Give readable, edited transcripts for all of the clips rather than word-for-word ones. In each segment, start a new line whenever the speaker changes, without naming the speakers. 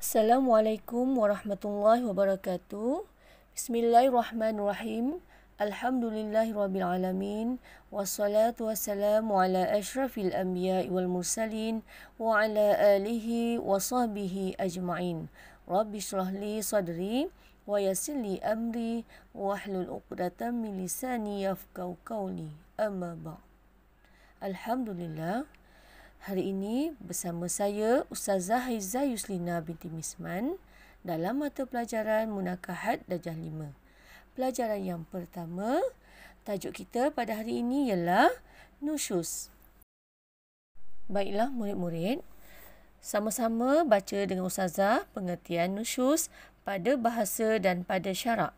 Assalamualaikum warahmatullahi wabarakatuh. Bismillahirrahmanirrahim. Alhamdulillahirrabbilalamin. Wassalatu wassalamu ala ashrafil anbiya'i wal mursalin wa ala alihi wa sahbihi ajma'in. Rabbi shrah li sadri wa yassir li amri wahlul 'uqdatam min lisani yafqahu qawli. Amma ba'd. Alhamdulillah. Hari ini bersama saya Ustazah Haizah Yuslina binti Misman dalam mata pelajaran Munakahat Darjah 5. Pelajaran yang pertama, tajuk kita pada hari ini ialah nusyuz. Baiklah murid-murid, sama-sama baca dengan Ustazah pengertian nusyuz pada bahasa dan pada syarak.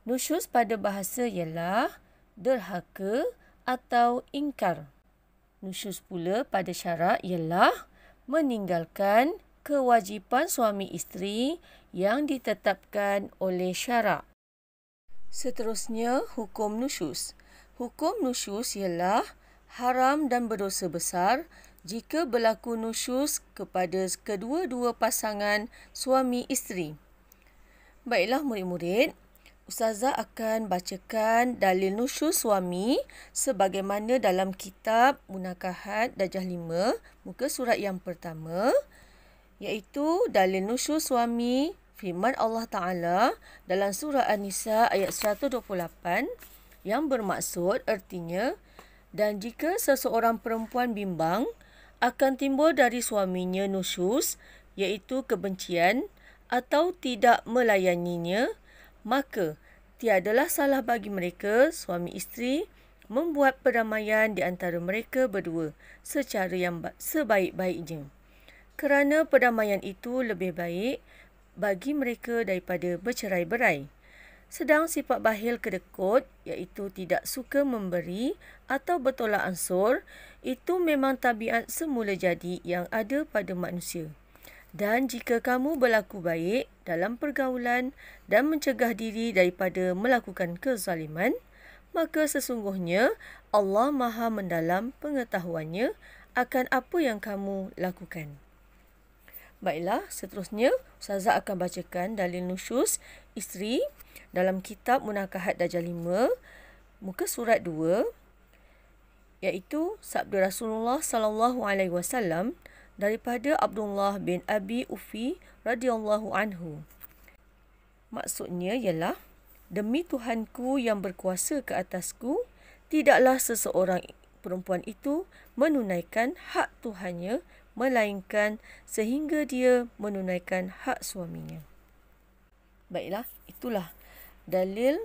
Nusyuz pada bahasa ialah derhaka atau ingkar. Nusyuz pula pada syarak ialah meninggalkan kewajipan suami isteri yang ditetapkan oleh syarak. Seterusnya, hukum nusyuz. Hukum nusyuz ialah haram dan berdosa besar jika berlaku nusyuz kepada kedua-dua pasangan suami isteri. Baiklah murid-murid, Ustazah akan bacakan dalil nusyuz suami sebagaimana dalam kitab Munakahat Darjah 5, muka surat yang pertama, iaitu dalil nusyuz suami firman Allah Ta'ala dalam surah An-Nisa ayat 128 yang bermaksud artinya, dan jika seseorang perempuan bimbang akan timbul dari suaminya nusyuz, iaitu kebencian atau tidak melayaninya, maka tiadalah salah bagi mereka, suami isteri, membuat perdamaian di antara mereka berdua secara yang sebaik-baiknya. Kerana perdamaian itu lebih baik bagi mereka daripada bercerai-berai. Sedang sifat bakhil kedekut, iaitu tidak suka memberi atau bertolak ansur, itu memang tabiat semula jadi yang ada pada manusia. Dan jika kamu berlaku baik dalam pergaulan dan mencegah diri daripada melakukan kezaliman, maka sesungguhnya Allah Maha mendalam pengetahuannya akan apa yang kamu lakukan. Baiklah, seterusnya Ustazah akan bacakan dalil nusyuz isteri dalam kitab Munakahat Darjah 5, muka surat 2, iaitu sabda Rasulullah SAW daripada Abdullah bin Abi Ufi radhiyallahu anhu. Maksudnya ialah, demi Tuhanku yang berkuasa ke atasku, tidaklah seseorang perempuan itu menunaikan hak Tuhannya melainkan sehingga dia menunaikan hak suaminya. Baiklah, itulah dalil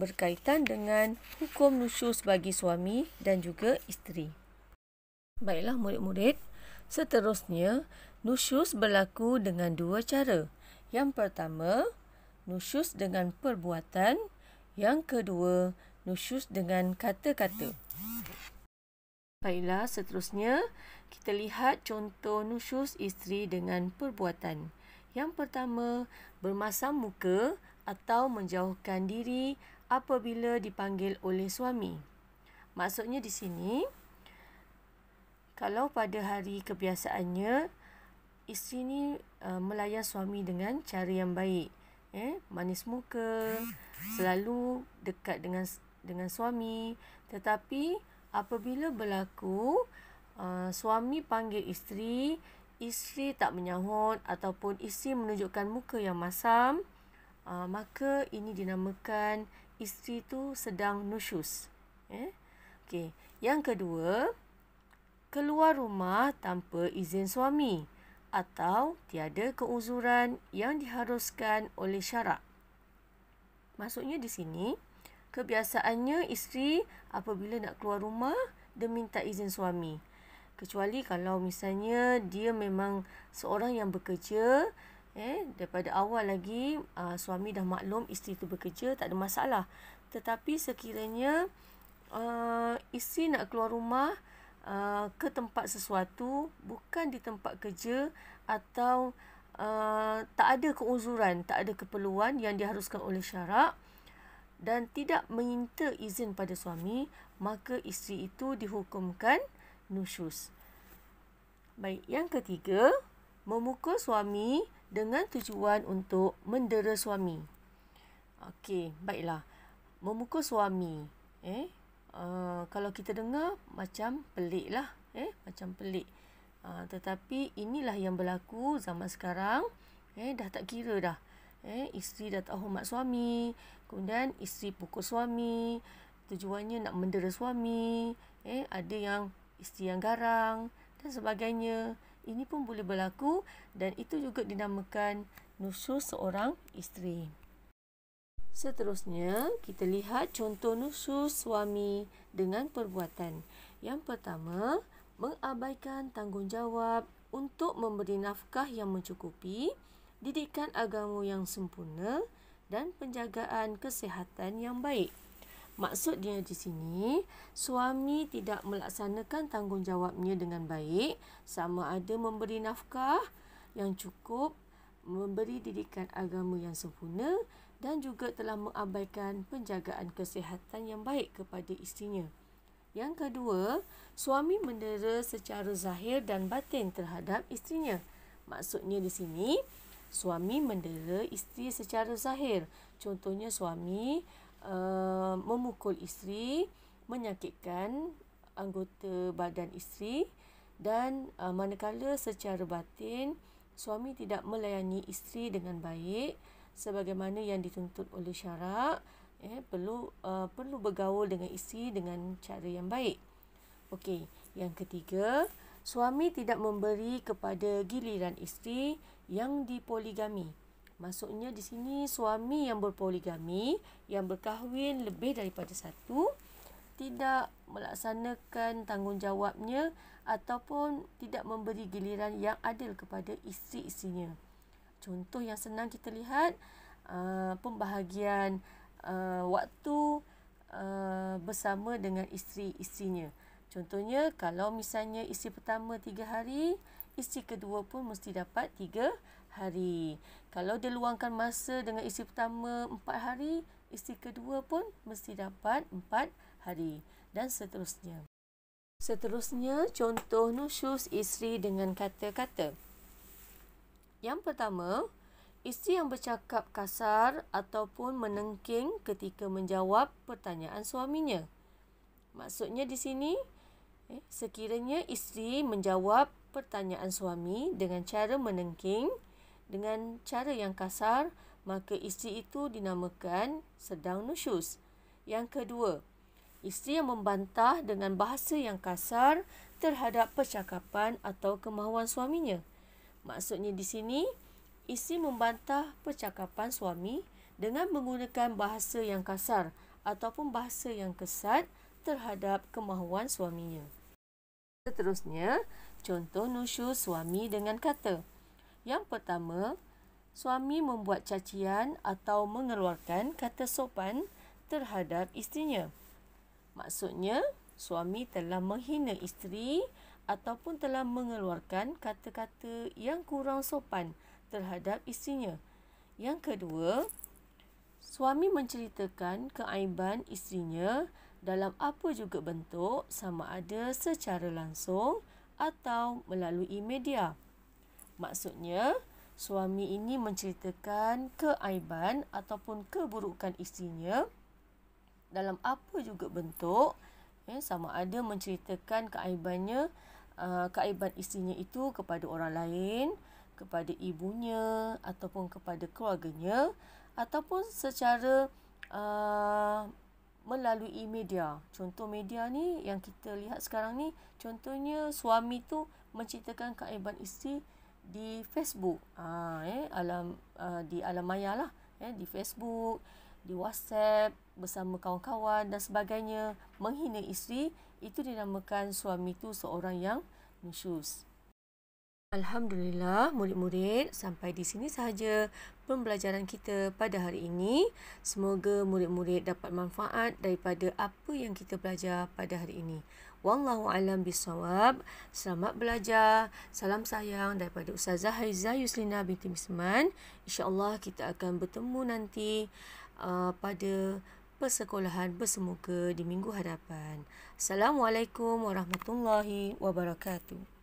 berkaitan dengan hukum nusyuz bagi suami dan juga isteri. Baiklah murid-murid, seterusnya, nusyuz berlaku dengan dua cara. Yang pertama, nusyuz dengan perbuatan. Yang kedua, nusyuz dengan kata-kata. Baiklah, seterusnya, kita lihat contoh nusyuz isteri dengan perbuatan. Yang pertama, bermasam muka atau menjauhkan diri apabila dipanggil oleh suami. Maksudnya di sini, kalau pada hari kebiasaannya, isteri ni melayan suami dengan cara yang baik, manis muka, selalu dekat dengan suami. Tetapi apabila berlaku suami panggil isteri, isteri tak menyahut ataupun isteri menunjukkan muka yang masam, maka ini dinamakan isteri tu sedang nusyuz. Okey. Yang kedua, keluar rumah tanpa izin suami atau tiada keuzuran yang diharuskan oleh syarak. Maksudnya di sini, kebiasaannya isteri apabila nak keluar rumah, dia minta izin suami. Kecuali kalau misalnya dia memang seorang yang bekerja, daripada awal lagi suami dah maklum isteri itu bekerja, tak ada masalah. Tetapi sekiranya isteri nak keluar rumah ke tempat sesuatu, bukan di tempat kerja, atau tak ada keuzuran, tak ada keperluan yang diharuskan oleh syarak dan tidak meminta izin pada suami, maka isteri itu dihukumkan nusyuz. Baik, yang ketiga, memukul suami dengan tujuan untuk mendera suami. Okey, baiklah. Memukul suami. Kalau kita dengar macam pelik lah. Macam pelik. Tetapi inilah yang berlaku zaman sekarang. Dah tak kira dah. Isteri dah tak hormat suami. Kemudian isteri pukul suami. Tujuannya nak mendera suami. Ada yang isteri yang garang dan sebagainya. Ini pun boleh berlaku dan itu juga dinamakan nusyuz seorang isteri. Seterusnya, kita lihat contoh nusyuz suami dengan perbuatan. Yang pertama, mengabaikan tanggungjawab untuk memberi nafkah yang mencukupi, didikan agama yang sempurna dan penjagaan kesihatan yang baik. Maksudnya di sini, suami tidak melaksanakan tanggungjawabnya dengan baik, sama ada memberi nafkah yang cukup, memberi didikan agama yang sempurna dan juga telah mengabaikan penjagaan kesihatan yang baik kepada isterinya. Yang kedua, suami mendera secara zahir dan batin terhadap isterinya. Maksudnya di sini, suami mendera isteri secara zahir. Contohnya suami memukul isteri, menyakitkan anggota badan isteri dan manakala secara batin suami tidak melayani isteri dengan baik sebagaimana yang dituntut oleh syarak, perlu bergaul dengan isteri dengan cara yang baik. Okey, yang ketiga, suami tidak memberi kepada giliran isteri yang dipoligami. Maksudnya di sini suami yang berpoligami, yang berkahwin lebih daripada satu, tidak melaksanakan tanggungjawabnya ataupun tidak memberi giliran yang adil kepada isteri-isterinya. Contoh yang senang kita lihat, pembahagian waktu bersama dengan isteri-isterinya. Contohnya, kalau misalnya isteri pertama 3 hari, isteri kedua pun mesti dapat 3 hari. Kalau dia luangkan masa dengan isteri pertama 4 hari, isteri kedua pun mesti dapat 4 hari. Dan seterusnya. Seterusnya, contoh nusyuz isteri dengan kata-kata. Yang pertama, isteri yang bercakap kasar ataupun menengking ketika menjawab pertanyaan suaminya. Maksudnya di sini, sekiranya isteri menjawab pertanyaan suami dengan cara menengking, dengan cara yang kasar, maka isteri itu dinamakan sedang nusyuz. Yang kedua, isteri yang membantah dengan bahasa yang kasar terhadap percakapan atau kemahuan suaminya. Maksudnya di sini, isteri membantah percakapan suami dengan menggunakan bahasa yang kasar ataupun bahasa yang kesat terhadap kemahuan suaminya. Seterusnya, contoh nusyuz suami dengan kata. Yang pertama, suami membuat cacian atau mengeluarkan kata sopan terhadap isterinya. Maksudnya, suami telah menghina isteri ataupun telah mengeluarkan kata-kata yang kurang sopan terhadap isterinya. Yang kedua, suami menceritakan keaiban isterinya dalam apa juga bentuk, sama ada secara langsung atau melalui media. Maksudnya, suami ini menceritakan keaiban ataupun keburukan isterinya dalam apa juga bentuk, sama ada menceritakan keaiban isterinya itu kepada orang lain, kepada ibunya ataupun kepada keluarganya, ataupun secara melalui media. Contoh media ni yang kita lihat sekarang ni, contohnya suami tu menceritakan keaiban isteri di Facebook, di alam maya lah, di Facebook, di WhatsApp bersama kawan-kawan dan sebagainya, menghina isteri, itu dinamakan suami tu seorang yang nusyuz. Alhamdulillah, murid-murid, sampai di sini sahaja pembelajaran kita pada hari ini. Semoga murid-murid dapat manfaat daripada apa yang kita belajar pada hari ini. Wallahu a'lam bissawab. Selamat belajar. Salam sayang daripada Ustazah Haizah Yuslina binti Misman. InsyaAllah kita akan bertemu nanti pada persekolahan bersemoga di minggu hadapan. Assalamualaikum warahmatullahi wabarakatuh.